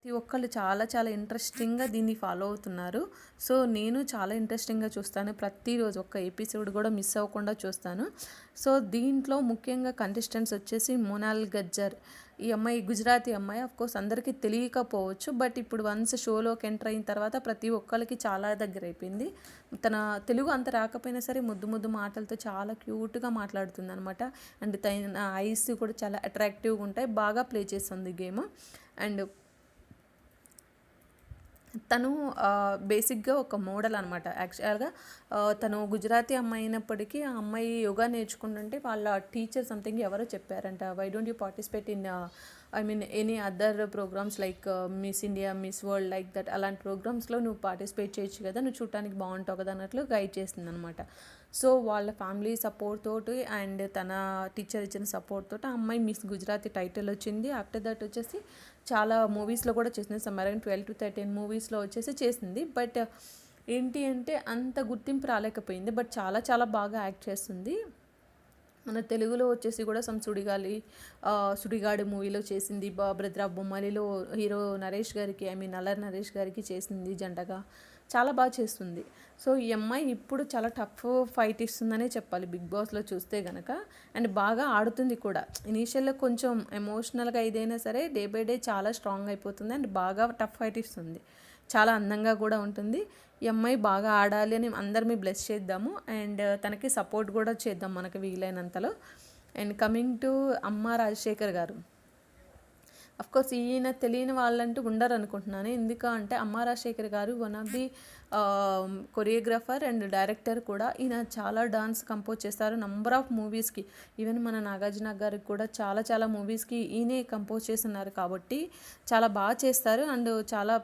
ప్రతి ఒక్కళ్ళు చాలా చాలా ఇంట్రెస్టింగ్గా దీన్ని ఫాలో అవుతున్నారు. సో నేను చాలా ఇంట్రెస్టింగ్గా చూస్తాను. ప్రతిరోజు ఒక్క ఎపిసోడ్ కూడా మిస్ అవ్వకుండా చూస్తాను. సో దీంట్లో ముఖ్యంగా కంటెస్టెంట్స్ వచ్చేసి మోనాల్ గజ్జర్. ఈ అమ్మాయి గుజరాతీ అమ్మాయి. కోర్స్ అందరికీ తెలియకపోవచ్చు, బట్ ఇప్పుడు వన్స్ షోలోకి ఎంటర్ అయిన తర్వాత ప్రతి ఒక్కరికి చాలా దగ్గర అయిపోయింది. తన తెలుగు అంత రాకపోయినా సరే ముద్దు ముద్దు మాటలతో చాలా క్యూట్గా మాట్లాడుతుంది అనమాట. అండ్ తన ఐస్ కూడా చాలా అట్రాక్టివ్గా ఉంటాయి. బాగా ప్లే చేస్తుంది గేమ్. అండ్ తను బేసిక్గా ఒక మోడల్ అనమాట. యాక్చువల్గా తను గుజరాతీ అమ్మాయి అయినప్పటికీ ఆ అమ్మాయి యోగా నేర్చుకుంటుంటే వాళ్ళ టీచర్ సంథింగ్ ఎవరో చెప్పారంట, why don't you participate in any other programmes like miss India, miss world like that. అలాంటి ప్రోగ్రామ్స్లో నువ్వు పార్టిసిపేట్ చేయొచ్చు కదా, నువ్వు చూడటానికి బాగుంటావు కదా అన్నట్లు గైడ్ చేస్తుంది అనమాట. సో వాళ్ళ ఫ్యామిలీ సపోర్ట్ తోటి అండ్ తన టీచర్ ఇచ్చిన సపోర్ట్ తోటి ఆ అమ్మాయి మిస్ గుజరాతీ టైటిల్ వచ్చింది. ఆఫ్టర్ దట్ వచ్చేసి చాలా మూవీస్లో కూడా చేసింది. సమ్ అరౌండ్ 12 to 13 మూవీస్లో వచ్చేసి చేసింది. బట్ ఏంటి అంటే అంత గుర్తింపు రాలేకపోయింది. బట్ చాలా చాలా బాగా యాక్ట్ చేస్తుంది. మన తెలుగులో వచ్చేసి కూడా సమ్ సుడిగాడు మూవీలో చేసింది. భద్రా బొమ్మలిలో హీరో నరేష్ గారికి, అల్లరి నరేష్ గారికి చేసింది జంటగా. చాలా బాగా చేస్తుంది. సో ఈ అమ్మాయి ఇప్పుడు చాలా టఫ్ ఫైట్ ఇస్తుందనే చెప్పాలి బిగ్ బాస్లో చూస్తే కనుక. అండ్ బాగా ఆడుతుంది కూడా. ఇనీషియల్గా కొంచెం ఎమోషనల్గా ఏదైనా సరే డే బై డే చాలా స్ట్రాంగ్ అయిపోతుంది అండ్ బాగా టఫ్ ఫైట్ ఇస్తుంది. చాలా అందంగా కూడా ఉంటుంది. ఈ అమ్మాయి బాగా ఆడాలి అని అందరినీ బ్లెస్ చేద్దాము. అండ్ తనకి సపోర్ట్ కూడా చేద్దాం మనకి వీలైనంతలో. అండ్ కమింగ్ టు అమ్మ రాజశేఖర్ గారు. కోర్స్ ఈయన తెలియని వాళ్ళంటూ ఉండరు అనుకుంటున్నాను. ఎందుకంటే అమ్మ రాజశేఖర్ గారు one of the choreographer and director కూడా. ఈయన చాలా డాన్స్ కంపోజ్ చేస్తారు నంబర్ ఆఫ్ మూవీస్కి. ఈవెన్ మన నాగార్జున గారికి కూడా చాలా చాలా మూవీస్కి ఈయనే కంపోజ్ చేస్తున్నారు కాబట్టి చాలా బాగా చేస్తారు. అండ్ చాలా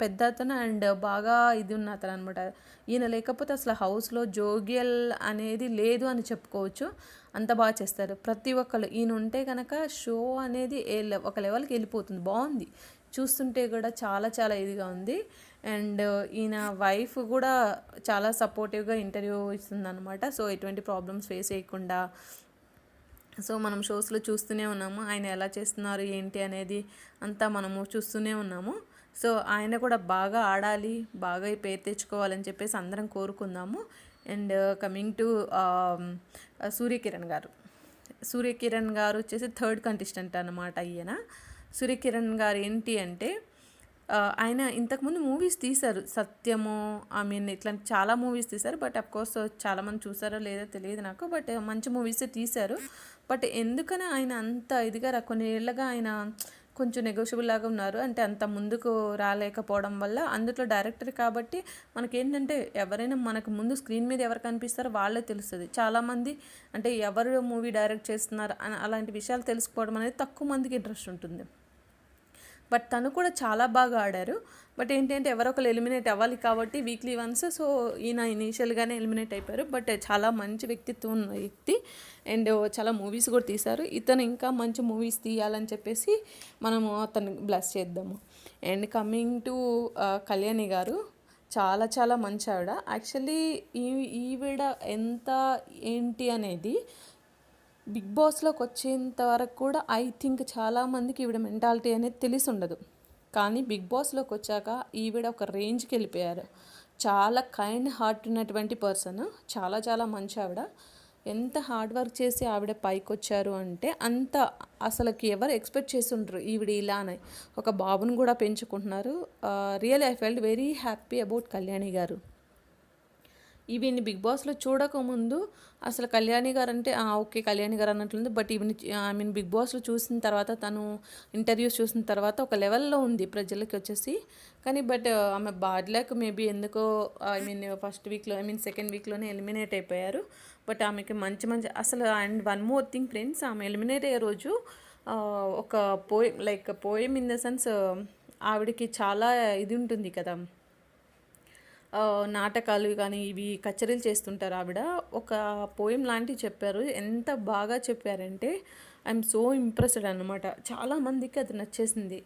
పెద్ద అతను అండ్ బాగా ఇది ఉన్న అతను అనమాట. ఈయన లేకపోతే అసలు హౌస్లో జోగియల్ అనేది లేదు అని చెప్పుకోవచ్చు. అంత బాగా చేస్తారు ప్రతి ఒక్కరు. ఈయన ఉంటే కనుక షో అనేది ఒక లెవెల్కి వెళ్ళిపోతుంది. బాగుంది చూస్తుంటే కూడా చాలా చాలా ఇదిగా ఉంది. అండ్ ఈయన వైఫ్ కూడా చాలా సపోర్టివ్గా ఇంటర్వ్యూ ఇస్తుంది అనమాట. సో ఎటువంటి ప్రాబ్లమ్స్ ఫేస్ చేయకుండా. సో మనం షోస్లో చూస్తూనే ఉన్నాము ఆయన ఎలా చేస్తున్నారు ఏంటి అనేది అంతా మనము చూస్తూనే ఉన్నాము. సో ఆయన కూడా బాగా ఆడాలి, బాగా పేరు తెచ్చుకోవాలని చెప్పేసి అందరం కోరుకుందాము. అండ్ కమింగ్ టు సూర్యకిరణ్ గారు వచ్చేసి థర్డ్ కంటెస్టెంట్ అనమాట. సూర్యకిరణ్ గారు ఏంటి అంటే ఆయన ఇంతకుముందు మూవీస్ తీశారు. సత్యము, ఇట్లాంటి చాలా మూవీస్ తీశారు. బట్ అఫ్కోర్స్ చాలామంది చూసారో లేదో తెలియదు నాకు. బట్ మంచి మూవీసే తీశారు. బట్ ఎందుకని ఆయన అంత ఇదిగా కొన్ని ఏళ్ళగా ఆయన కొంచెం నెగోషియబుల్ లాగా ఉన్నారు. అంటే అంత ముందుకు రాలేకపోవడం వల్ల. అందులో డైరెక్టర్ కాబట్టి మనకేంటంటే ఎవరైనా మనకు ముందు స్క్రీన్ మీద ఎవరు కనిపిస్తారో వాళ్ళే తెలుస్తుంది. చాలామంది అంటే ఎవరు మూవీ డైరెక్ట్ చేస్తున్నారు అని అలాంటి విషయాలు తెలుసుకోవడం అనేది తక్కువ మందికి ఇంట్రెస్ట్ ఉంటుంది. బట్ తను కూడా చాలా బాగా ఆడారు. బట్ ఏంటంటే ఎవరో ఒకరు ఎలిమినేట్ అవ్వాలి కాబట్టి వీక్లీ వన్స్. సో ఈయన ఇనీషియల్గానే ఎలిమినేట్ అయిపోయారు. బట్ చాలా మంచి వ్యక్తిత్వం ఉన్న వ్యక్తి అండ్ చాలా మూవీస్ కూడా తీశారు. ఇతను ఇంకా మంచి మూవీస్ తీయాలని చెప్పేసి మనము అతను బ్లెస్ చేద్దాము. అండ్ కమింగ్ టు కళ్యాణి గారు చాలా చాలా మంచి ఆవిడ. యాక్చువల్లీ ఈవిడ ఎంత ఏంటి అనేది బిగ్ బాస్లోకి వచ్చేంత వరకు కూడా ఐ థింక్ చాలామందికి ఈవిడ మెంటాలిటీ అనేది తెలిసి ఉండదు. కానీ బిగ్ బాస్లోకి వచ్చాక ఈవిడ ఒక రేంజ్కి వెళ్ళిపోయారు. చాలా కైండ్ హార్ట్ ఉన్నటువంటి పర్సన్. చాలా చాలా మంచి ఆవిడ. ఎంత హార్డ్ వర్క్ చేసి ఆవిడ పైకి వచ్చారు అంటే అంత అసలుకి ఎవరు ఎక్స్పెక్ట్ చేసి ఉండరు ఈవిడ ఇలానే. ఒక బాబుని కూడా పెంచుకుంటున్నారు. Real I felt very happy about Kalyani గారు. ఈవిని బిగ్ బాస్లో చూడకముందు అసలు కళ్యాణి గారు అంటే ఓకే కళ్యాణి గారు అన్నట్లుంది. బట్ ఈవిని బిగ్ బాస్లో చూసిన తర్వాత తను ఇంటర్వ్యూస్ చూసిన తర్వాత ఒక లెవెల్లో ఉంది ప్రజలకి వచ్చేసి. కానీ బట్ ఆమె బాడ్ లక్ మేబీ ఎందుకో ఫస్ట్ వీక్లో సెకండ్ వీక్లోనే ఎలిమినేట్ అయిపోయారు. బట్ ఆమెకి మంచి మంచి అసలు. And one more thing friends, ఆమె ఎలిమినేట్ అయ్యే రోజు ఒక పోయం ఇన్ ద సెన్స్ ఆవిడకి చాలా ఇది ఉంటుంది కదా, నాటకాలు కానీ ఇవి కచేరీలు చేస్తుంటారు ఆవిడ. ఒక పోయం లాంటివి చెప్పారు. ఎంత బాగా చెప్పారంటే ఐఎమ్ సో ఇంప్రెస్డ్ అనమాట. చాలామందికి అది నచ్చేసింది.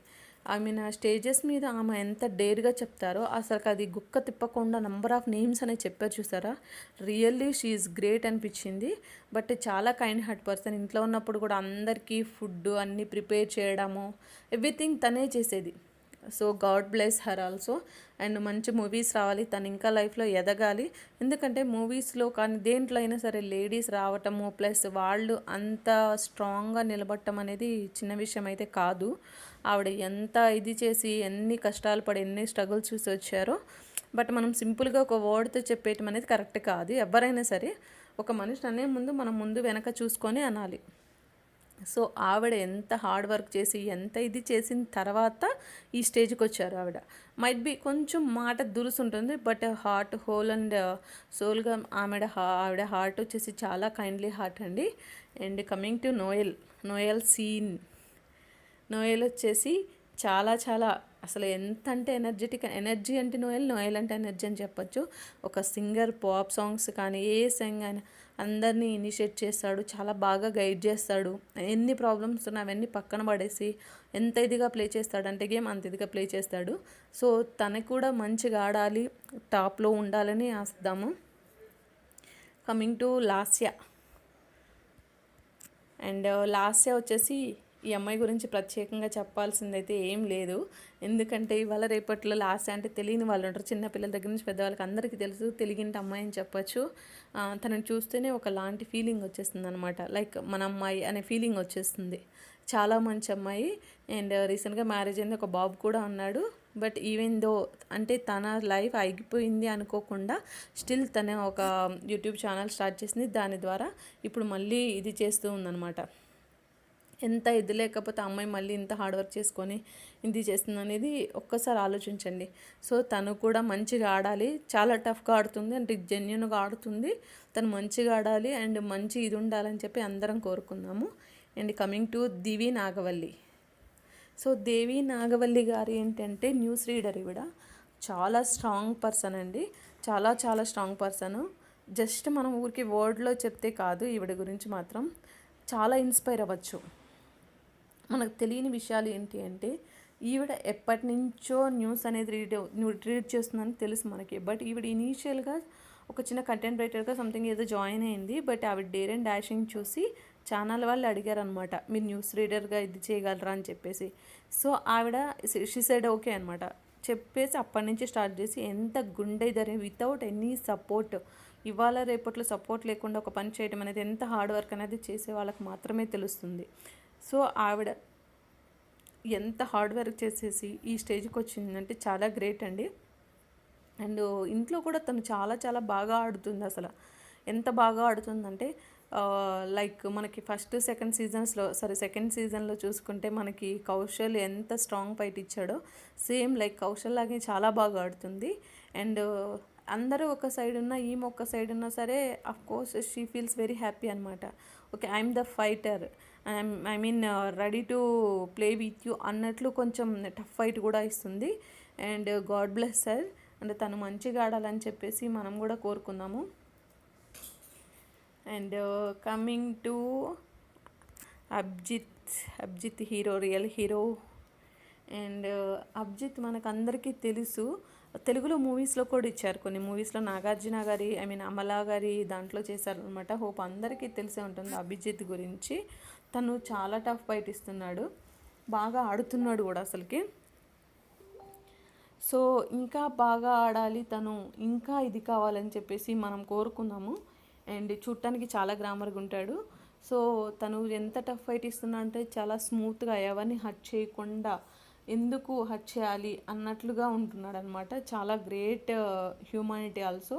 స్టేజెస్ మీద ఆమె ఎంత డేర్గా చెప్తారో అసలు అది గుక్క తిప్పకుండా నంబర్ ఆఫ్ నేమ్స్ అనేది చెప్పారు చూసారా. రియల్లీ షీ ఈజ్ గ్రేట్ అనిపించింది. బట్ చాలా కైండ్ హార్ట్ పర్సన్. ఇంట్లో ఉన్నప్పుడు కూడా అందరికీ ఫుడ్ అన్నీ ప్రిపేర్ చేయడము ఎవ్రీథింగ్ తనే చేసేది. So God bless her also. And మంచి మూవీస్ రావాలి, తను ఇంకా లైఫ్లో ఎదగాలి. ఎందుకంటే మూవీస్లో కానీ దేంట్లో అయినా సరే లేడీస్ రావటము ప్లస్ వాళ్ళు అంత స్ట్రాంగ్గా నిలబడటం అనేది చిన్న విషయం అయితే కాదు. ఆవిడ ఎంత ఇది చేసి ఎన్ని కష్టాలు పడి ఎన్ని స్ట్రగుల్స్ చూసి వచ్చారో. బట్ మనం సింపుల్గా ఒక వర్డ్తో చెప్పేయటం అనేది కరెక్ట్ కాదు. ఎవరైనా సరే ఒక మనిషిని అనే ముందు మనం ముందు వెనక చూసుకొని అనాలి. సో ఆవిడ ఎంత హార్డ్ వర్క్ చేసి ఎంత ఇది చేసిన తర్వాత ఈ స్టేజ్కి వచ్చారు. ఆవిడ మైట్ బి కొంచెం మాట దురుసుంటుంది, బట్ హార్ట్ హోల్ అండ్ సోల్గా ఆవిడ హార్ట్ వచ్చేసి చాలా కైండ్లీ హార్ట్ అండి. And coming to Noel scene, Noel వచ్చేసి చాలా చాలా అసలు ఎంత అంటే ఎనర్జీ అంటే నోయల్ అంటే ఎనర్జీ అని చెప్పొచ్చు. ఒక సింగర్, పాప్ సాంగ్స్ కానీ ఏ సాంగ్ అయినా అందరినీ ఇనిషియేట్ చేస్తాడు, చాలా బాగా గైడ్ చేస్తాడు. ఎన్ని ప్రాబ్లమ్స్ ఉన్నా అవన్నీ పక్కన పడేసి ఎంత ఇదిగా ప్లే చేస్తాడంటే గేమ్ అంత ఇదిగా ప్లే చేస్తాడు. సో తనకు కూడా మంచిగా ఆడాలి, టాప్లో ఉండాలని ఆశిద్దాము. Coming to Lasya. And Lasya వచ్చేసి ఈ అమ్మాయి గురించి ప్రత్యేకంగా చెప్పాల్సిందైతే ఏం లేదు. ఎందుకంటే ఇవాళ రేపట్లో లాస్య అంటే తెలియని వాళ్ళు ఉంటారు. చిన్నపిల్లల దగ్గర నుంచి పెద్దవాళ్ళకి అందరికీ తెలుసు, తెలిగింటి అమ్మాయి అని చెప్పచ్చు. తనని చూస్తేనే ఒకలాంటి ఫీలింగ్ వచ్చేస్తుంది అనమాట. లైక్ మన అమ్మాయి అనే ఫీలింగ్ వచ్చేస్తుంది. చాలా మంచి అమ్మాయి. అండ్ రీసెంట్గా మ్యారేజ్ అయింది, ఒక బాబు కూడా ఉన్నాడు. బట్ ఈవెన్ దో అంటే తన లైఫ్ ఆగిపోయింది అనుకోకుండా స్టిల్ తన ఒక యూట్యూబ్ ఛానల్ స్టార్ట్ చేసింది. దాని ద్వారా ఇప్పుడు మళ్ళీ ఇది చేస్తూ ఉందన్నమాట. ఎంత ఇది లేకపోతే అమ్మాయి మళ్ళీ ఇంత హార్డ్ వర్క్ చేసుకొని ఇది చేస్తుంది అనేది ఒక్కసారి ఆలోచించండి. సో తను కూడా మంచిగా ఆడాలి, చాలా టఫ్గా ఆడుతుంది, అంటే జెన్యున్గా ఆడుతుంది. తను మంచిగా ఆడాలి అండ్ మంచి ఇది ఉండాలని చెప్పి అందరం కోరుకుందాము. And coming to Divi Nagavalli. So Devi Nagavalli garu ఏంటంటే న్యూస్ రీడర్. ఈవిడ చాలా స్ట్రాంగ్ పర్సన్ అండి, చాలా చాలా స్ట్రాంగ్ పర్సను. జస్ట్ మనం ఊరికి వర్డ్లో చెప్తే కాదు, ఈవిడ గురించి మాత్రం చాలా ఇన్స్పైర్ అవ్వచ్చు. మనకు తెలియని విషయాలు ఏంటి అంటే ఈవిడ ఎప్పటి నుంచో న్యూస్ అనేది రీడ్ చేస్తుందని తెలుసు మనకి. బట్ ఈవిడ ఇనీషియల్గా ఒక చిన్న కంటెంట్ రైటర్గా సంథింగ్ ఏదో జాయిన్ అయింది. బట్ ఆవిడ డేర్ అండ్ డాషింగ్ చూసి ఛానల్ వాళ్ళు అడిగారనమాట, మీరు న్యూస్ రీడర్గా ఇది చేయగలరా అని చెప్పేసి. సో ఆవిడ షీ సైడ్ ఓకే అనమాట. చెప్పేసి అప్పటి నుంచి స్టార్ట్ చేసి ఎంత గుండె ధైర్యం, వితౌట్ ఎనీ సపోర్ట్. ఇవాళ రేపట్లో సపోర్ట్ లేకుండా ఒక పని చేయడం అనేది ఎంత హార్డ్ వర్క్ అనేది చేసే వాళ్ళకి మాత్రమే తెలుస్తుంది. సో ఆవిడ ఎంత హార్డ్ వర్క్ చేసేసి ఈ స్టేజ్కి వచ్చిందంటే చాలా గ్రేట్ అండి. అండ్ ఇంట్లో కూడా తను చాలా చాలా బాగా ఆడుతుంది. అసలు ఎంత బాగా ఆడుతుందంటే లైక్ మనకి సెకండ్ సీజన్లో చూసుకుంటే మనకి కౌశల్ ఎంత స్ట్రాంగ్ ఫైట్ ఇచ్చాడో సేమ్ లైక్ కౌశల్ లాగే చాలా బాగా ఆడుతుంది. అండ్ అందరూ ఒక సైడ్ ఉన్నా ఈమె ఒక సైడ్ ఉన్నా సరే of course she feels very happy అనమాట. Okay, I'm the fighter, I mean ready to play with you అన్నట్లు కొంచెం టఫ్ ఫైట్ కూడా ఇస్తుంది. అండ్ గాడ్ బ్లెస్ సర్, అంటే తను మంచిగా ఆడాలని చెప్పేసి మనం కూడా కోరుకుందాము. And coming to Abhijeet hero, real hero. And Abhijeet మనకు అందరికీ తెలుసు, తెలుగులో మూవీస్లో కూడా ఇచ్చారు. కొన్ని మూవీస్లో నాగార్జున గారి అమలా గారి దాంట్లో చేశారనమాట. హోప్ అందరికీ తెలిసే ఉంటుంది అభిజిత్ గురించి. తను చాలా టఫ్ ఫైట్ ఇస్తున్నాడు, బాగా ఆడుతున్నాడు కూడా అసలుకి. సో ఇంకా బాగా ఆడాలి తను, ఇంకా ఇది కావాలని చెప్పేసి మనం కోరుకుందాము. అండ్ చూడటానికి చాలా గ్రామర్గా ఉంటాడు. సో తను ఎంత టఫ్ ఫైట్ ఇస్తున్నా అంటే చాలా స్మూత్గా ఎవరిని హర్ట్ చేయకుండా, ఎందుకు హర్ట్ చేయాలి అన్నట్లుగా ఉంటున్నాడు అనమాట. చాలా గ్రేట్ హ్యూమానిటీ ఆల్సో.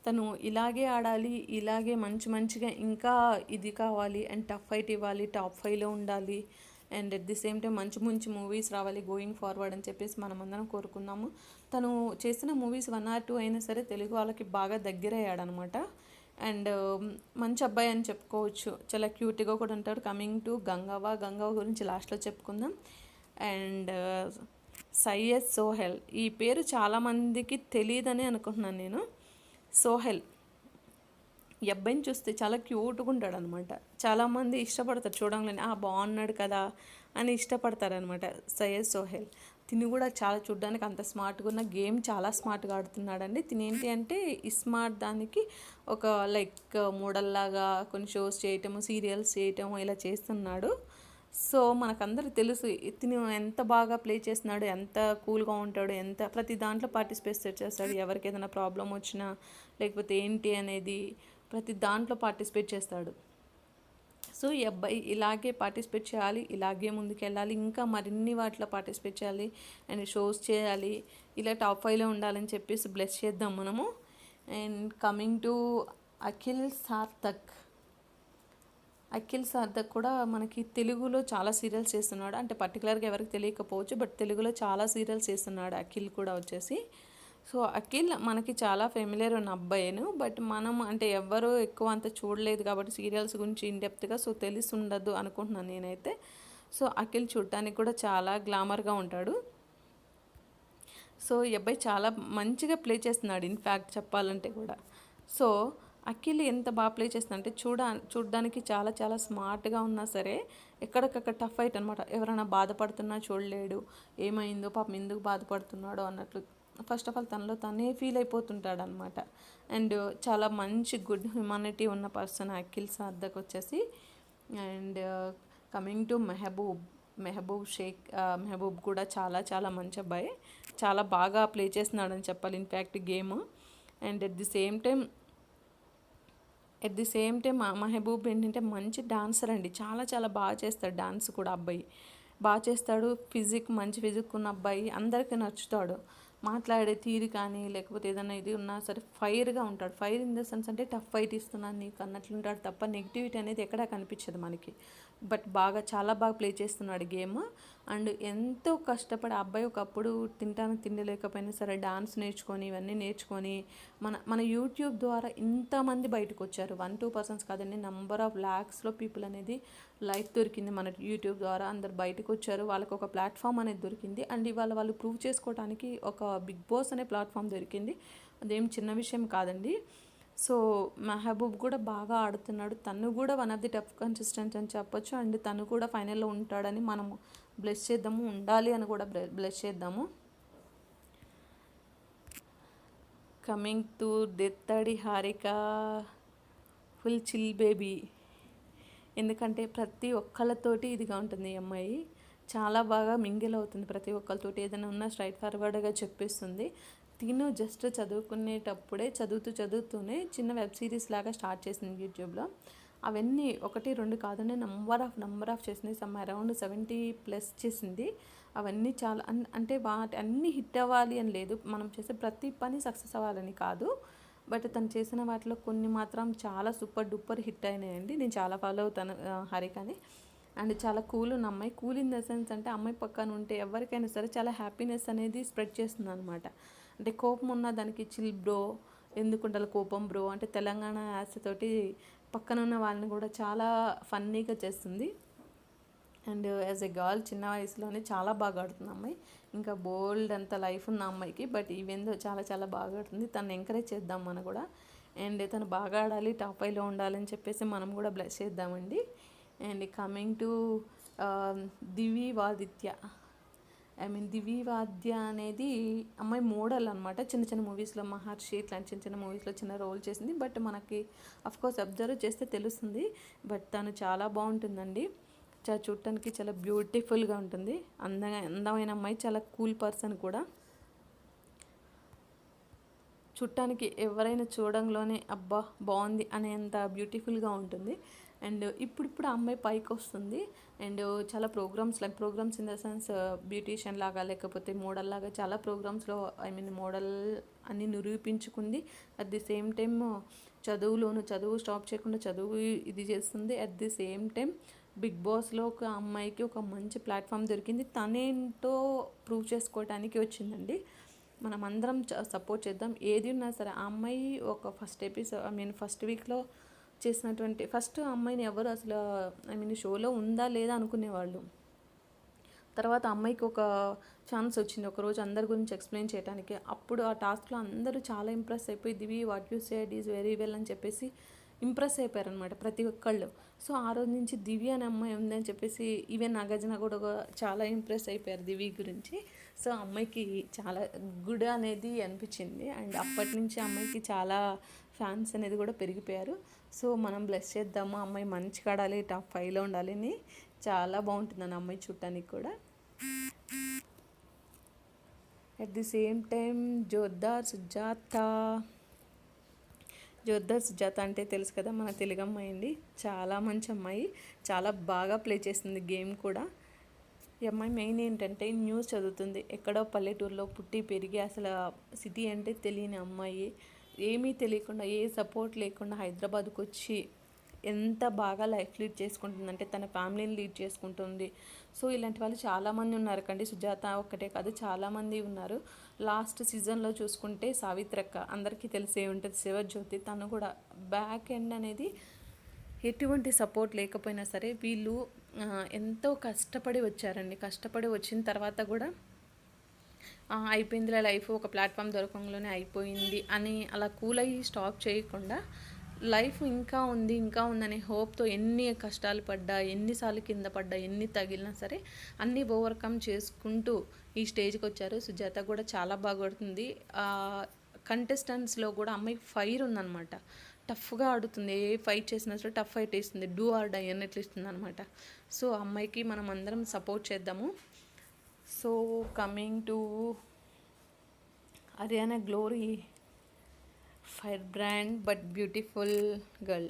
తను ఇలాగే ఆడాలి, ఇలాగే మంచిగా ఇంకా ఇది కావాలి అండ్ టఫ్ ఫైట్ ఇవ్వాలి, టాప్ 5లో ఉండాలి and at the same time మంచి మూవీస్ రావాలి గోయింగ్ ఫార్వర్డ్ అని చెప్పేసి మనం అందరం కోరుకుందాము. తను చేసిన మూవీస్ 1 or 2 అయినా సరే తెలుగు వాళ్ళకి బాగా దగ్గరయ్యాడనమాట. అండ్ మంచి అబ్బాయి అని చెప్పుకోవచ్చు, చాలా క్యూట్గా కూడా ఉంటాడు. కమింగ్ టు గంగవ్వ గురించి లాస్ట్లో చెప్పుకుందాం. అండ్ సయ్యద్ సోహెల్, ఈ పేరు చాలామందికి తెలియదని అనుకుంటున్నాను నేను. సోహెల్ ఈ అబ్బాయిని చూస్తే చాలా క్యూట్గా ఉంటాడు అనమాట. చాలామంది ఇష్టపడతారు చూడంగానే, బాగున్నాడు కదా అని ఇష్టపడతారనమాట సయ్యద్ సోహెల్. తిని కూడా చాలా చూడ్డానికి అంత స్మార్ట్గా ఉన్న గేమ్ చాలా స్మార్ట్గా ఆడుతున్నాడండి. తిని ఏంటి అంటే ఈ స్మార్ట్ దానికి ఒక లైక్ మోడల్ లాగా కొన్ని షోస్ చేయటము, సీరియల్స్ చేయటము ఇలా చేస్తున్నాడు. సో మనకందరూ తెలుసు ఇతను ఎంత బాగా ప్లే చేస్తున్నాడు, ఎంత కూల్గా ఉంటాడు, ఎంత ప్రతి దాంట్లో పార్టిసిపేట్ చేస్తాడు. ఎవరికి ఏదైనా ప్రాబ్లం వచ్చినా లేకపోతే ఏంటి అనేది ప్రతి దాంట్లో పార్టిసిపేట్ చేస్తాడు. సో ఈ అబ్బాయి ఇలాగే పార్టిసిపేట్ చేయాలి, ఇలాగే ముందుకెళ్ళాలి, ఇంకా మరిన్ని వాటిలో పార్టిసిపేట్ చేయాలి అండ్ షోస్ చేయాలి, ఇలా టాప్ 5లో ఉండాలని చెప్పేసి బ్లెస్ చేద్దాం మనము. And coming to Akhil Sarthak. Akhil Sarthak కూడా మనకి తెలుగులో చాలా సీరియల్స్ చేస్తున్నాడు. అంటే పర్టికులర్గా ఎవరికి తెలియకపోవచ్చు, బట్ తెలుగులో చాలా సీరియల్స్ చేస్తున్నాడు అఖిల్ కూడా వచ్చేసి. సో అఖిల్ మనకి చాలా ఫెమిలియర్ ఉన్న అబ్బాయిను, బట్ మనం అంటే ఎవ్వరూ ఎక్కువ అంత చూడలేదు కాబట్టి సీరియల్స్ గురించి ఇన్డెప్త్గా సో తెలిసి ఉండదు అనుకుంటున్నాను నేనైతే. సో అఖిల్ చూడటానికి కూడా చాలా గ్లామర్గా ఉంటాడు. సో ఈ అబ్బాయి చాలా మంచిగా ప్లే చేస్తున్నాడు ఇన్ఫ్యాక్ట్ చెప్పాలంటే కూడా. సో అఖిల్ ఎంత బాగా ప్లే చేస్తుందంటే చూడడానికి చాలా చాలా స్మార్ట్గా ఉన్నా సరే ఎక్కడికక్కడ టఫ్ ఫైట్ అనమాట. ఎవరైనా బాధపడుతున్నా చూడలేడు, ఏమైందో పాపం ఎందుకు బాధపడుతున్నాడో అన్నట్లు ఫస్ట్ ఆఫ్ ఆల్ తనలో తనే ఫీల్ అయిపోతుంటాడు అనమాట. అండ్ చాలా మంచి గుడ్ హ్యూమానిటీ ఉన్న పర్సన్ అఖిల్ సార్థక్ వచ్చేసి. అండ్ కమింగ్ టు మెహబూబ్ కూడా చాలా చాలా మంచి అబ్బాయి, చాలా బాగా ప్లే చేస్తున్నాడని చెప్పాలి in fact game. And at the same time Mehboob ఏంటంటే మంచి డాన్సర్ అండి, చాలా చాలా బాగా చేస్తాడు డాన్స్ కూడా. అబ్బాయి బాగా చేస్తాడు, మంచి ఫిజిక్ ఉన్న అబ్బాయి, అందరికీ నచ్చుతాడు. మాట్లాడే తీరు కానీ లేకపోతే ఏదైనా ఇది ఉన్నా సరే ఫైర్గా ఉంటాడు. ఫైర్ ఇన్ ద సెన్స్ అంటే టఫ్ ఫైట్ ఇస్తున్నాను నీకు అన్నట్లుంటాడు తప్ప నెగిటివిటీ అనేది ఎక్కడా కనిపించదు మనకి. బట్ చాలా బాగా ప్లే చేస్తున్నాడు గేమ్. అండ్ ఎంతో కష్టపడి ఆ అబ్బాయి ఒకప్పుడు తిండి లేకపోయినా సరే డాన్స్ నేర్చుకొని ఇవన్నీ నేర్చుకొని మన యూట్యూబ్ ద్వారా ఇంతమంది బయటకు వచ్చారు. 1-2 పర్సన్స్ కాదండి, నంబర్ ఆఫ్ ల్యాక్స్లో పీపుల్ అనేది లైఫ్ దొరికింది మన యూట్యూబ్ ద్వారా. అందరు బయటకు వచ్చారు, వాళ్ళకి ఒక ప్లాట్ఫామ్ అనేది దొరికింది. అండ్ ఇవాళ వాళ్ళు ప్రూవ్ చేసుకోవడానికి ఒక బిగ్ బాస్ అనే ప్లాట్ఫామ్ దొరికింది. అదేం చిన్న విషయం కాదండి. సో మెహబూబ్ కూడా బాగా ఆడుతున్నాడు, తను కూడా one of the tough contestants అని చెప్పొచ్చు. అండ్ తను కూడా ఫైనల్లో ఉంటాడని మనము బ్లెస్ చేద్దాము, ఉండాలి అని కూడా బ్లెస్ చేద్దాము. Coming to Dethadi Harika, full chill baby. ఎందుకంటే ప్రతి ఒక్కళ్ళతోటి ఇదిగా ఉంటుంది ఈ అమ్మాయి, చాలా బాగా మింగిల్ అవుతుంది ప్రతి ఒక్కరితోటి, ఏదైనా ఉన్నా స్ట్రైట్ ఫార్వర్డ్గా చెప్పేస్తుంది. తిను జస్ట్ చదువుకునేటప్పుడే చదువుతూనే చిన్న వెబ్ సిరీస్ లాగా స్టార్ట్ చేసింది యూట్యూబ్లో. అవన్నీ 1-2 కాదండి, నంబర్ ఆఫ్ చేసింది. అరౌండ్ 70+ చేసింది. అవన్నీ చాలా అంటే వాటి అన్నీ హిట్ అవ్వాలి అని లేదు, మనం చేసే ప్రతి పని సక్సెస్ అవ్వాలని కాదు. బట్ తను చేసిన వాటిలో కొన్ని మాత్రం చాలా సూపర్ డూపర్ హిట్ అయినాయండి. నేను చాలా ఫాలో అవుతాను హారికని. అండ్ చాలా కూల్ ఉన్న అమ్మాయి. కూల్ ఇన్ ద సెన్స్ అంటే అమ్మాయి పక్కన ఉంటే ఎవరికైనా సరే చాలా హ్యాపీనెస్ అనేది స్ప్రెడ్ చేస్తుంది అనమాట. అంటే కోపం ఉన్న దానికి చిల్ బ్రో, ఎందుకుంటారు కోపం బ్రో అంటే తెలంగాణ యాసతోటి పక్కన ఉన్న వాళ్ళని కూడా చాలా ఫన్నీగా చేస్తుంది. అండ్ యాజ్ ఎ గర్ల్ చిన్న వయసులోనే చాలా బాగా ఆడుతుంది అమ్మాయి. ఇంకా బోల్డ్ అంత లైఫ్ ఉన్న అమ్మాయికి, బట్ ఈవెందో చాలా చాలా బాగా ఆడుతుంది. తను ఎంకరేజ్ చేద్దాం మనం కూడా. అండ్ తను బాగా ఆడాలి, టాప్ 5లో ఉండాలని చెప్పేసి మనం కూడా బ్లెస్ చేద్దామండి. అండ్ కమింగ్ టు దివివాదిత్య, దివివాద్య అనేది అమ్మాయి మోడల్ అనమాట. చిన్న చిన్న మూవీస్లో మహర్షి ఇట్లాంటి చిన్న చిన్న మూవీస్లో చిన్న రోల్ చేసింది. బట్ మనకి అఫ్కోర్స్ అబ్జర్వ్ చేస్తే తెలుస్తుంది. బట్ తను చాలా బాగుంటుందండి, చూడటానికి చాలా బ్యూటిఫుల్గా ఉంటుంది, అందమైన అమ్మాయి, చాలా కూల్ పర్సన్ కూడా. చూడటానికి ఎవరైనా చూడంలోనే అబ్బా బాగుంది అనేంత బ్యూటిఫుల్గా ఉంటుంది. అండ్ ఇప్పుడు ఆ అమ్మాయి పైకి వస్తుంది. అండ్ చాలా programmes in the sense beautician లాగా లేకపోతే మోడల్ లాగా చాలా ప్రోగ్రామ్స్లో మోడల్ అని నిరూపించుకుంది. అట్ ది సేమ్ టైమ్ చదువు స్టాప్ చేయకుండా చదువు ఇది చేస్తుంది. At the same time big బాస్లో ఒక అమ్మాయికి ఒక మంచి ప్లాట్ఫామ్ దొరికింది, తనేంటో ప్రూవ్ చేసుకోవడానికి వచ్చిందండి. మనం అందరం సపోర్ట్ చేద్దాం. ఏది ఉన్నా సరే ఆ అమ్మాయి ఒక ఫస్ట్ వీక్లో చేసినటువంటి ఫస్ట్ అమ్మాయిని ఎవరు అసలు షోలో ఉందా లేదా అనుకునేవాళ్ళు. తర్వాత అమ్మాయికి ఒక ఛాన్స్ వచ్చింది ఒకరోజు అందరి గురించి ఎక్స్ప్లెయిన్ చేయడానికి. అప్పుడు ఆ టాస్క్లో అందరూ చాలా ఇంప్రెస్ అయిపోయి Divi what you said is very well అని చెప్పేసి ఇంప్రెస్ అయిపోయారనమాట ప్రతి ఒక్కళ్ళు. సో ఆ రోజు నుంచి దివి అనే అమ్మాయి ఉందని చెప్పేసి ఈవెన్ నాగార్జున కూడా చాలా ఇంప్రెస్ అయిపోయారు దివి గురించి. సో అమ్మాయికి చాలా గుడ్ అనేది అనిపించింది, అండ్ అప్పటి నుంచి అమ్మాయికి చాలా ఫ్యాన్స్ అనేది కూడా పెరిగిపోయారు. సో మనం బ్లెస్ చేద్దాము, అమ్మాయి మంచిగా ఆడాలి, టాప్ 5లో ఉండాలి అని. చాలా బాగుంటుందని అమ్మాయి చూడటానికి కూడా. At the same time Jordar Sujatha అంటే తెలుసు కదా, మన తెలుగు అమ్మాయి అండి. చాలా మంచి అమ్మాయి, చాలా బాగా ప్లే చేస్తుంది గేమ్ కూడా. ఈ అమ్మాయి మెయిన్ ఏంటంటే న్యూస్ చదువుతుంది. ఎక్కడో పల్లెటూరులో పుట్టి పెరిగి అసలు సిటీ అంటే తెలియని అమ్మాయి, ఏమీ తెలియకుండా ఏ సపోర్ట్ లేకుండా హైదరాబాద్కి వచ్చి ఎంత బాగా లైఫ్ లీడ్ చేసుకుంటుందంటే తన ఫ్యామిలీని లీడ్ చేసుకుంటుంది. సో ఇలాంటి వాళ్ళు చాలామంది ఉన్నారు కండి, సుజాత ఒక్కటే కాదు చాలామంది ఉన్నారు. లాస్ట్ సీజన్లో చూసుకుంటే సావిత్రక్క అందరికీ తెలిసే ఉంటుంది, శివజ్యోతి, తను కూడా బ్యాక్ ఎండ్ అనేది ఎటువంటి సపోర్ట్ లేకపోయినా సరే వీళ్ళు ఎంతో కష్టపడి వచ్చారండి. కష్టపడి వచ్చిన తర్వాత కూడా అయిపోయిందిలే లైఫ్, ఒక ప్లాట్ఫామ్ దొరకంలోనే అయిపోయింది అని అలా కూల్ అయ్యి స్టాప్ చేయకుండా లైఫ్ ఇంకా ఉందనే హోప్తో ఎన్ని కష్టాలు పడ్డా, ఎన్నిసార్లు కింద పడ్డా, ఎన్ని తగిలినా సరే అన్నీ ఓవర్కమ్ చేసుకుంటూ ఈ స్టేజ్కి వచ్చారు. సుజాత కూడా చాలా బాగా కొడుతుంది. కంటెస్టెంట్స్లో కూడా అమ్మాయి ఫైర్ ఉందన్నమాట. టఫ్గా ఆడుతుంది, ఏ ఫైట్ చేసినా సరే టఫ్ ఫైట్ వేస్తుంది, డూ ఆర్ డై అన్నట్లు ఇస్తుంది అనమాట. సో అమ్మాయికి మనం అందరం సపోర్ట్ చేద్దాము. So coming to Ariana Glory, fire brand but beautiful girl.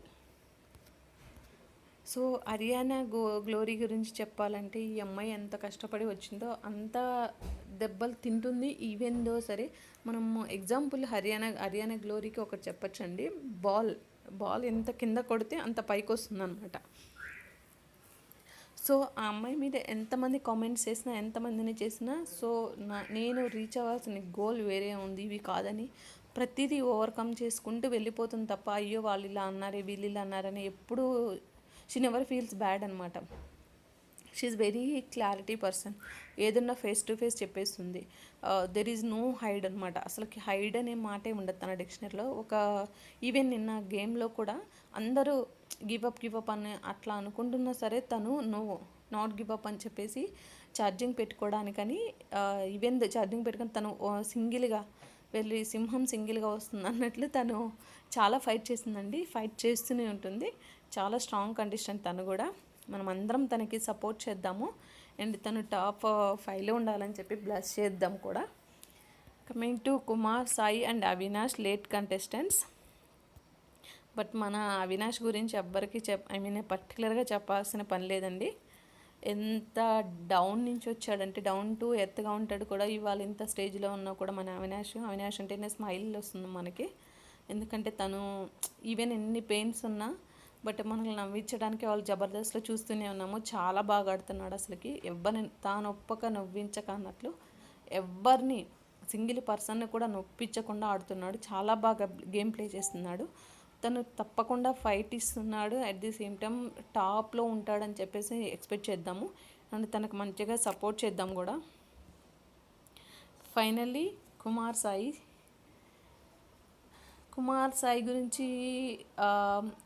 So Ariana Glory గురించి చెప్పాలంటే ఈ అమ్మాయి ఎంత కష్టపడి వచ్చిందో అంత దెబ్బలు తింటుంది. ఈవెన్ దో సరే మనం ఎగ్జాంపుల్ హరియానా గ్లోరీకి ఒకటి చెప్పచ్చండి, బాల్ ఎంత కింద కొడితే అంత పైకి వస్తుంది అనమాట. సో ఆ అమ్మాయి మీద ఎంతమంది కామెంట్స్ చేసినా, ఎంతమందిని చేసినా, సో నేను రీచ్ అవ్వాల్సిన గోల్ వేరే ఉంది, ఇవి కాదని ప్రతిదీ ఓవర్కమ్ చేసుకుంటూ వెళ్ళిపోతుంది తప్ప అయ్యో వాళ్ళు ఇలా అన్నారే వీళ్ళు ఇలా అన్నారని ఎప్పుడు షీ నెవర్ ఫీల్స్ బ్యాడ్ అనమాట. షీఈస్ వెరీ క్లారిటీ పర్సన్, ఏదన్నా ఫేస్ టు ఫేస్ చెప్పేస్తుంది. దెర్ ఈజ్ నో హైడ్ అనమాట. అసలుకి హైడ్ అనే మాటే ఉండదు తన డిక్షనరీలో. ఈవెన్ నిన్న గేమ్లో కూడా అందరూ గివ్ అప్ అని అట్లా అనుకుంటున్నా సరే తను నాట్ గివ్ అప్ అని చెప్పేసి ఛార్జింగ్ పెట్టుకోవడానికని ఈవెన్ ఛార్జింగ్ పెట్టుకొని తను సింగిల్గా వెళ్ళి సింహం సింగిల్గా వస్తుంది అన్నట్లు తను చాలా ఫైట్ చేసిందండి. ఫైట్ చేస్తూనే ఉంటుంది. చాలా స్ట్రాంగ్ కండిషన్ తను కూడా. మనం అందరం తనకి సపోర్ట్ చేద్దాము అండ్ తను టాప్ 5లో ఉండాలని చెప్పి బ్లెస్ చేద్దాం కూడా. Coming to Kumar Sai and Avinash, late contestants. But మన అవినాష్ గురించి ఎవ్వరికి పర్టికులర్గా చెప్పాల్సిన పని లేదండి. ఎంత డౌన్ నుంచి వచ్చాడంటే డౌన్ టు ఎర్త్గా ఉంటాడు కూడా. ఇవాళ ఇంత స్టేజ్లో ఉన్నా కూడా మన అవినాష్ అంటేనే స్మైల్ వస్తుంది మనకి. ఎందుకంటే తను ఈవెన్ ఎన్ని పెయిన్స్ ఉన్నా బట్ మనల్ని నవ్వించడానికి వాళ్ళు జబర్దస్త్లో చూస్తూనే ఉన్నాము. చాలా బాగా ఆడుతున్నాడు అసలుకి. ఎవరిని తాను ఒప్పక నవ్వించక అన్నట్లు ఎవరిని సింగిల్ పర్సన్ని కూడా నొప్పించకుండా ఆడుతున్నాడు. చాలా బాగా గేమ్ ప్లే చేస్తున్నాడు. తను తప్పకుండా ఫైట్ ఇస్తున్నాడు. అట్ ది సేమ్ టైం టాప్లో ఉంటాడని చెప్పేసి ఎక్స్పెక్ట్ చేద్దాము అండ్ తనకు మంచిగా సపోర్ట్ చేద్దాం కూడా. ఫైనల్లీ కుమార్ సాయి గురించి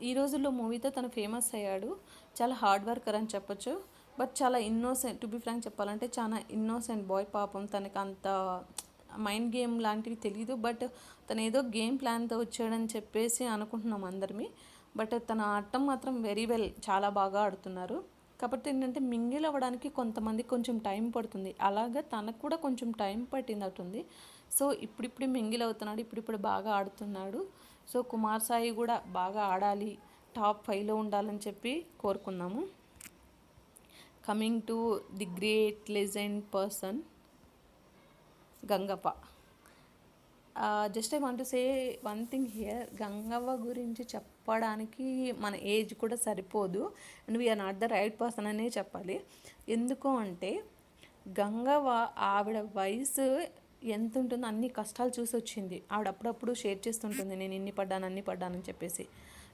ఈ రోజుల్లో మూవీతో తను ఫేమస్ అయ్యాడు. చాలా హార్డ్ వర్కర్ అని చెప్పొచ్చు. బట్ చాలా ఇన్నోసెంట్, టు బి ఫ్రాంక్ చెప్పాలంటే చాలా ఇన్నోసెంట్ బాయ్. పాపం తనకు అంత మైండ్ గేమ్ లాంటివి తెలీదు. బట్ తను ఏదో గేమ్ ప్లాన్తో వచ్చాడని చెప్పేసి అనుకుంటున్నాం అందరినీ. బట్ తన ఆడటం మాత్రం వెరీ వెల్, చాలా బాగా ఆడుతున్నారు. కాబట్టి ఏంటంటే మింగిల్ అవ్వడానికి కొంతమంది కొంచెం టైం పడుతుంది. అలాగా తనకు కూడా కొంచెం టైం పట్టింది అవుతుంది. సో ఇప్పుడిప్పుడు మింగిల్ అవుతున్నాడు, ఇప్పుడిప్పుడు బాగా ఆడుతున్నాడు. సో కుమార్ సాయి కూడా బాగా ఆడాలి, టాప్ 5లో ఉండాలని చెప్పి కోరుకుందాము. Coming to the great legend person Gangavva. Just I want to say one thing here. Gangavva గురించి చెప్పడానికి మన ఏజ్ కూడా సరిపోదు and we're not the right person అనే చెప్పాలి. ఎందుకు అంటే గంగవ్వ ఆవిడ వయసు ఎంత ఉంటుందో అన్ని కష్టాలు చూసి వచ్చింది. ఆవిడ అప్పుడప్పుడు షేర్ చేస్తుంటుంది, నేను ఇన్ని పడ్డాను అన్ని పడ్డానని చెప్పేసి.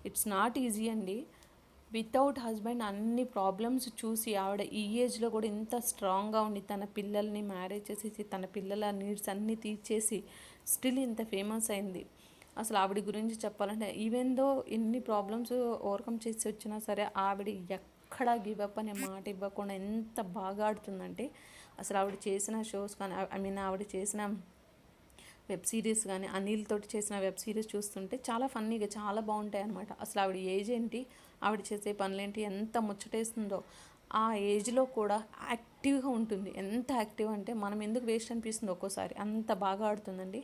ఇట్స్ నాట్ ఈజీ అండి. వితౌట్ హస్బెండ్ అన్ని ప్రాబ్లమ్స్ చూసి ఆవిడ ఈ ఏజ్లో కూడా ఇంత స్ట్రాంగ్గా ఉండి తన పిల్లల్ని మ్యారేజ్ చేసేసి తన పిల్లల నీడ్స్ అన్నీ తీర్చేసి స్టిల్ ఇంత ఫేమస్ అయింది. అసలు ఆవిడ గురించి చెప్పాలంటే ఈవెన్ దో ఎన్ని ప్రాబ్లమ్స్ ఓవర్కమ్ చేసి వచ్చినా సరే ఆవిడ ఎక్కడా గివ్ అప్ అనే మాట ఇవ్వకుండా ఎంత బాగా ఆడుతుందంటే అసలు ఆవిడ చేసిన షోస్ కానీ ఐ మీన్ ఆవిడ చేసిన వెబ్ సిరీస్ కానీ అనిల్ తోటి చేసిన వెబ్ సిరీస్ చూస్తుంటే చాలా ఫన్నీగా చాలా బాగుంటాయి అనమాట. అసలు ఆవిడ ఏజ్ ఏంటి, ఆవిడ చేసే పనులేంటి, ఎంత ముచ్చటేస్తుందో. ఆ ఏజ్లో కూడా యాక్టివ్గా ఉంటుంది. ఎంత యాక్టివ్ అంటే మనం ఎందుకు వేస్ట్ అనిపిస్తుంది ఒక్కోసారి, అంత బాగా ఆడుతుందండి.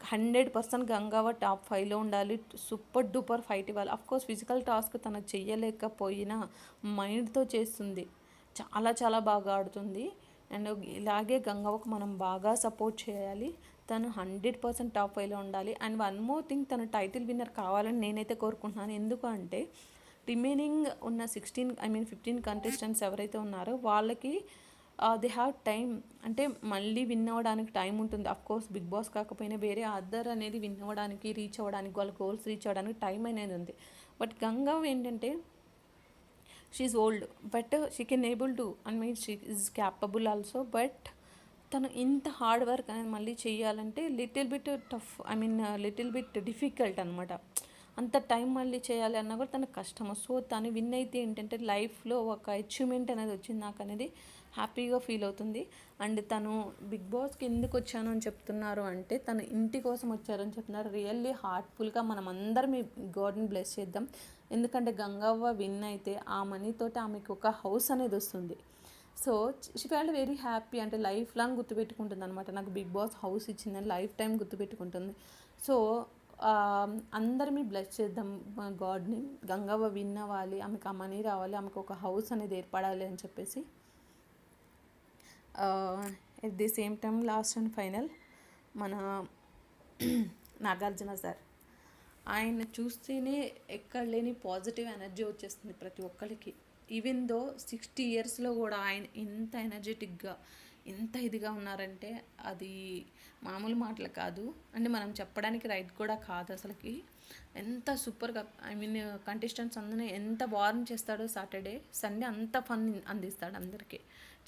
100% గంగావ టాప్ 5లో ఉండాలి. సూపర్ డూపర్ ఫైట్ ఇవ్వాలి. అఫ్కోర్స్ ఫిజికల్ టాస్క్ తనకు చెయ్యలేకపోయినా మైండ్తో చేస్తుంది. చాలా చాలా బాగా ఆడుతుంది. అండ్ ఇలాగే గంగవ్వకు మనం బాగా సపోర్ట్ చేయాలి. తను 100% టాప్ 5లో ఉండాలి. అండ్ వన్ మోర్ థింగ్, తను టైటిల్ విన్నర్ కావాలని నేనైతే కోరుకుంటున్నాను. ఎందుకు అంటే రిమైనింగ్ ఉన్న 15 కంటెస్టెంట్స్ ఎవరైతే ఉన్నారో వాళ్ళకి దే హ్యావ్ టైం, అంటే మళ్ళీ విన్ అవ్వడానికి టైం ఉంటుంది. అఫ్కోర్స్ బిగ్ బాస్ కాకపోయినా వేరే అదర్ అనేది విన్ అవ్వడానికి, రీచ్ అవ్వడానికి, వాళ్ళ గోల్స్ రీచ్ అవ్వడానికి టైం అనేది ఉంది. బట్ గంగవ్వ ఏంటంటే she's old but she can able to, I mean she is capable also. But తను ఇంత హార్డ్ వర్క్ అనేది మళ్ళీ చేయాలంటే little bit tough, I mean little bit difficult అనమాట. అంత టైం మళ్ళీ చేయాలి అన్నా కూడా తనకు కష్టము. సో తను విన్ అయితే ఏంటంటే లైఫ్లో ఒక అచీవ్మెంట్ అనేది వచ్చింది నాకు అనేది హ్యాపీగా ఫీల్ అవుతుంది. అండ్ తను బిగ్ బాస్కి ఎందుకు వచ్చాను అని చెప్తున్నారు అంటే తను ఇంటి కోసం వచ్చారని చెప్తున్నారు. రియల్లీ హార్ట్ఫుల్గా మనం అందరం ఈ గాడ్ని బ్లెస్ చేద్దాం. ఎందుకంటే గంగవ్వ విన్ అయితే ఆ మనీతోటి ఆమెకు ఒక హౌస్ అనేది వస్తుంది. So she felt very happy, అంటే లైఫ్ లాంగ్ గుర్తుపెట్టుకుంటుంది అనమాట. నాకు బిగ్ బాస్ హౌస్ ఇచ్చిందని లైఫ్ టైం గుర్తుపెట్టుకుంటుంది. సో అందరినీ బ్లెస్ చేద్దాం గాడ్ని. గంగవ్వ విన్ అవ్వాలి, ఆమెకు ఆ మనీ రావాలి, ఆమెకు ఒక హౌస్ అనేది ఏర్పడాలి అని చెప్పేసి. At the same time last and final మన నాగార్జున సార్, ఆయన చూస్తేనే ఎక్కడ లేని పాజిటివ్ ఎనర్జీ వచ్చేస్తుంది ప్రతి ఒక్కరికి. ఈవెన్ దో 60 ఇయర్స్లో కూడా ఆయన ఎంత ఎనర్జెటిక్గా, ఎంత ఇదిగా ఉన్నారంటే అది మామూలు మాటలు కాదు. అంటే మనం చెప్పడానికి రైట్ కూడా కాదు అసలుకి. ఎంత సూపర్గా, ఐ మీన్ కంటెస్టెంట్స్ అందరినీ ఎంత వార్న్ చేస్తాడో, సాటర్డే సండే అంత ఫన్ అందిస్తాడు అందరికీ.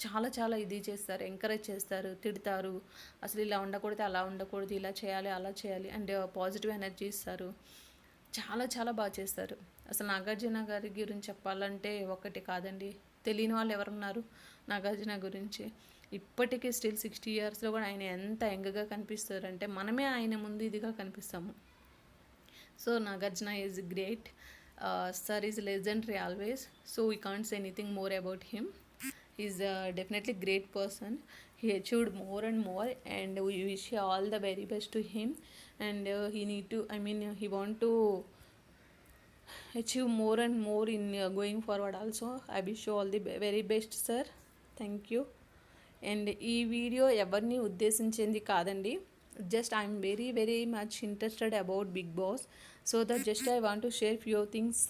చాలా చాలా ఇది చేస్తారు, ఎంకరేజ్ చేస్తారు, తిడతారు, అసలు ఇలా ఉండకూడదు, అలా ఉండకూడదు, ఇలా చేయాలి, అలా చేయాలి, అండ్ పాజిటివ్ ఎనర్జీ ఇస్తారు. చాలా చాలా బాగా చేస్తారు. అసలు నాగార్జున గారి గురించి చెప్పాలంటే ఒకటి కాదండి, తెలియని వాళ్ళు ఎవరున్నారు నాగార్జున గురించి. ఇప్పటికీ స్టిల్ 60 ఇయర్స్లో కూడా ఆయన ఎంత యంగ్గా కనిపిస్తారంటే మనమే ఆయన ముందు ఇదిగా కనిపిస్తాము. So Nagarjuna is great. Sir is legendary always. So we can't say anything more about him. Is definitely great person. He achieved more and more, and we wish all the very best to him. And he need to, I mean, he want to achieve more and more in going forward also. I wish you all the very best, sir. Thank you. And ఈ video ఎవరిని ఉద్దేశించింది కాదండి, just I'm very very much interested about Bigg Boss. So that just I want to share few things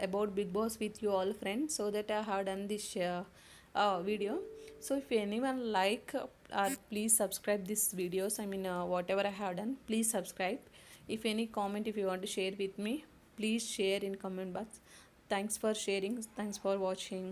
about Bigg Boss with you all friends. So that I have done this video. So if anyone like, please subscribe this videos, I mean whatever I have done, please subscribe. If any comment if you want to share with me, please share in comment box. Thanks for sharing, thanks for watching.